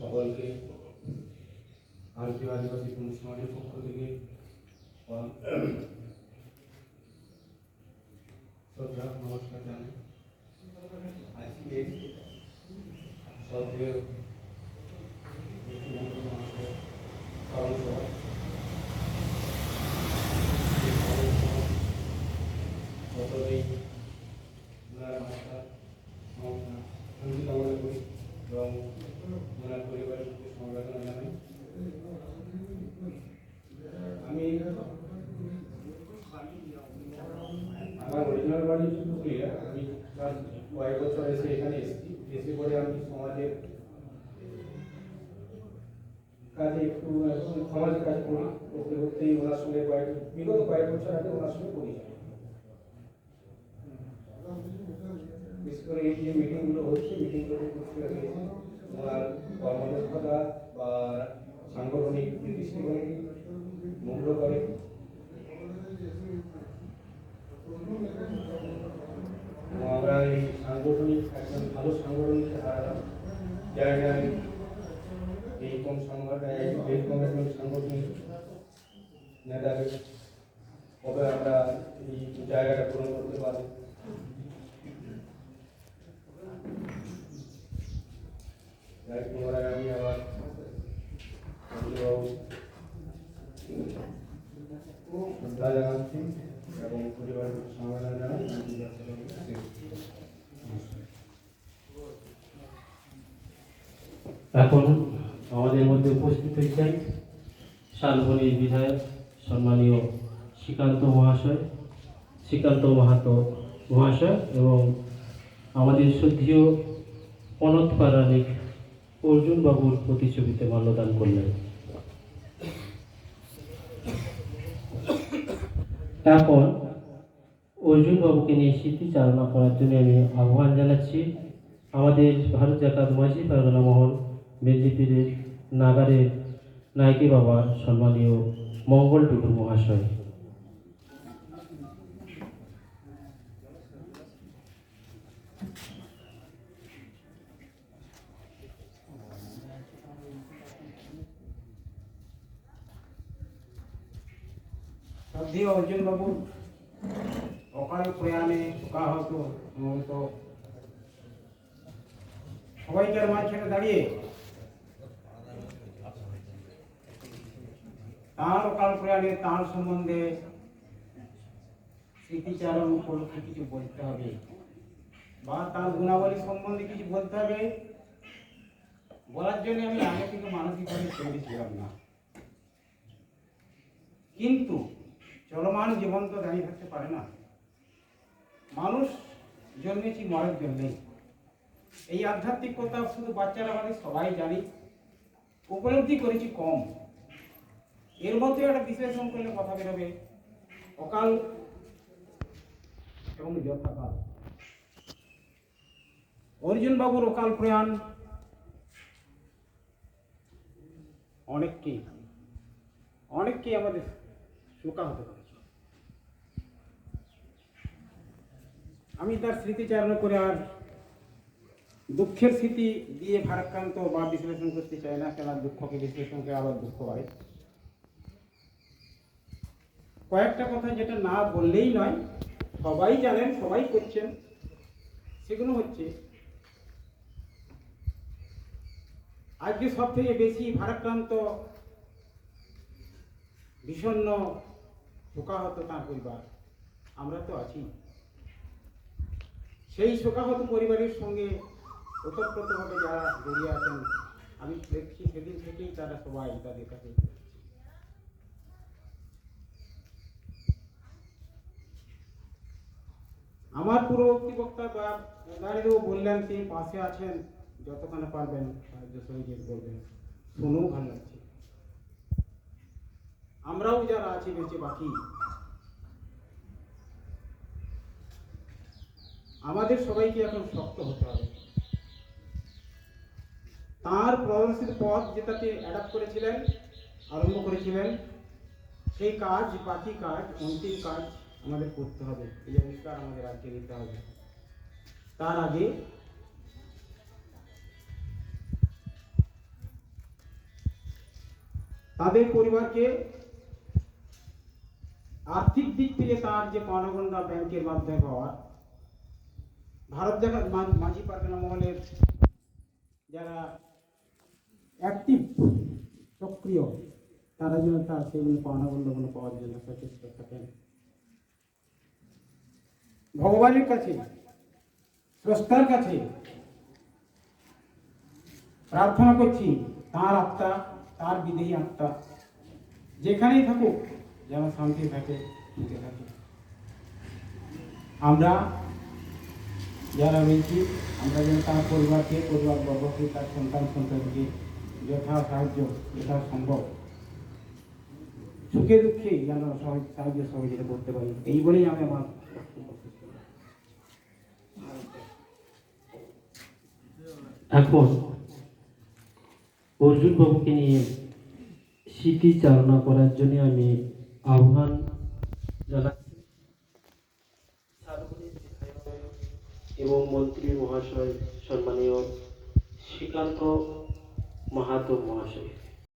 সকলকে ভারতীয় আদিবাসী পুলিশ সমাজের পক্ষ থেকে শ্রদ্ধা নমস্কার জানাই। আজকে শ্রদ্ধেয় সকলেই ওনার মাথার শান্তি কামনা করি এবং ওনার পরিবারের প্রতি সমবেদনা জানাই। আমি আমার অরিজিনাল বাড়ি পুরুলিয়া। আমি কয়েক বছর এখানে এসে পরে আমি সমাজের কাজে একটু সমাজের কাজ করি। করতে করতেই ওনার সঙ্গে বিগত কয়েক বছর আগে ওনার সঙ্গে পরিচয়। বিশেষ করে এই যে মিটিংগুলো হচ্ছে, মিটিংগুলো করতে গিয়েছে ওনার কর্মদক্ষতা বা সাংগঠনিক দৃষ্টিভঙ্গি মূল্য করে। আমরা এই সাংগঠনিক একজন ভালো সাংগঠনিক জায়গায় এই কোন সাংগঠনিক নেতাদের কবে আমরা এই জায়গাটা পূরণ করতে পারি। পুনরায় আমি আবার শ্রদ্ধা জানাচ্ছি এবং পরিবারের সমবেদনা জানাই। এখন আমাদের মধ্যে উপস্থিত হয়েছেন শালবনীর বিধায়ক সম্মানীয় শ্রীকান্ত মাহাতো মহাশয় এবং আমাদের শ্রদ্ধেয় অনন্ত পারানিক অর্জুন বাবুর প্রতিছবিতে মাল্যদান করলেন। এখন অর্জুন বাবুকে নিয়ে স্মৃতিচারণা করার জন্য আমি আহ্বান জানাচ্ছি আমাদের ভারত জাকাত মাঝি পারগনা মহল মেদিনীপুরের নাগারের নায়কে বাবা সম্মানীয় মঙ্গল টুডু মহাশয়। শ্রদ্ধেয় অর্জুন বাবু অকাল প্রয়াণে শোকাহত সমবেত সবাইকার মাঝখানে দাঁড়িয়ে তাঁর অকাল প্রয়াণে তাঁর সম্বন্ধে স্মৃতিচারণ উপলক্ষে কিছু বলতে হবে বা তার গুণাবলী সম্বন্ধে কিছু বলতে হবে। বলার জন্য আমি আগে থেকে মানসিকভাবে তৈরি ছিলাম না, কিন্তু চলমান জীবন তো দাঁড়িয়ে থাকতে পারে না। মানুষ জন্মেছি মরার জন্যেই। এই আধ্যাত্মিকতা শুধু বাচ্চারা আমাদের সবাই জানি, উপলব্ধি করেছি কম। এর মধ্যে একটা বিশ্লেষণ করলে কথা বেরোবে অকাল এবং যথাকাল। অর্জুন বাবুর অকাল প্রয়াণ অনেককেই আমাদের শোকাহত করেছে। আমি তার স্মৃতিচারণ করে আর দুঃখের স্মৃতি দিয়ে ভারাক্রান্ত বা বিশ্লেষণ করতে চাই না, কেন দুঃখকে বিশ্লেষণ করে আবার দুঃখ হয়। কয়েকটা কথা যেটা না বললেই নয়, সবাই জানেন, সবাই করছেন, সেগুলো হচ্ছে আজকে সব থেকে বেশি ভারাক্রান্ত, বিষণ্ণ, শোকাহত তাঁর পরিবার। আমরা তো আছি। সেই শোকাহত পরিবারের সঙ্গে ওতপ্রোতভাবে যারা জড়িয়ে আছেন, আমি দেখছি সেদিন থেকেই তারা সবাই তাদের কাছে। আমার পূর্ববর্তী বক্তা বা দাঁড়িয়েও বললেন তিনি পাশে আছেন, যতক্ষণ পারবেন সাহায্য সহযোগ করবেন, শুনেও ভালো লাগছে। আমরাও যারা আছি বেঁচে বাকি, আমাদের সবাইকে এখন শক্ত হতে হবে। তার প্রদর্শিত পথ যেটাকে অ্যাডাপ্ট করেছিলেন, আরম্ভ করেছিলেন, সেই কাজ, বাকি কাজ, অন্তিম কাজ আমাদের করতে হবে। এই অঙ্গীকার আমাদের আজকে নিতে হবে। তার আগে তাদের পরিবারকে আর্থিক দিক থেকে তার যে পাওনাগন্ডা ব্যাংকের মাধ্যমে পাওয়া, ভারত জাকাত মাঝি পারগানা মহলের যারা অ্যাক্টিভ সক্রিয়, তারা যেন তার সেগুলো পাওনাগন্ডাগুলো পাওয়ার জন্য সচেষ্ট থাকেন। ভগবানের কাছে, স্রষ্টার কাছে প্রার্থনা করছি, তার আত্মা, তার বিদেহী আত্মা যেখানেই থাকুক যেন শান্তি থাকে, সুখে থাকে। আমরা যারা রয়েছি, আমরা যেন তার পরিবারকে, পরিবারবর্গকে, তার সন্তান সন্ততিকে যথা সাহায্য, যথা সম্ভব সুখে দুঃখে যেন সাহায্য সহযোগিতা করতে পারি, এই বলেই আমি আমার বক্তব্য শেষ করলাম। এখন অর্জুন বাবুকে নিয়ে স্মৃতিচারণা করার জন্য আমি আহ্বান জানাচ্ছি সার্বজনীন বিধায়ক এবং মন্ত্রী মহাশয় সম্মানীয় শ্রীকান্ত মাহাতো মহাশয়।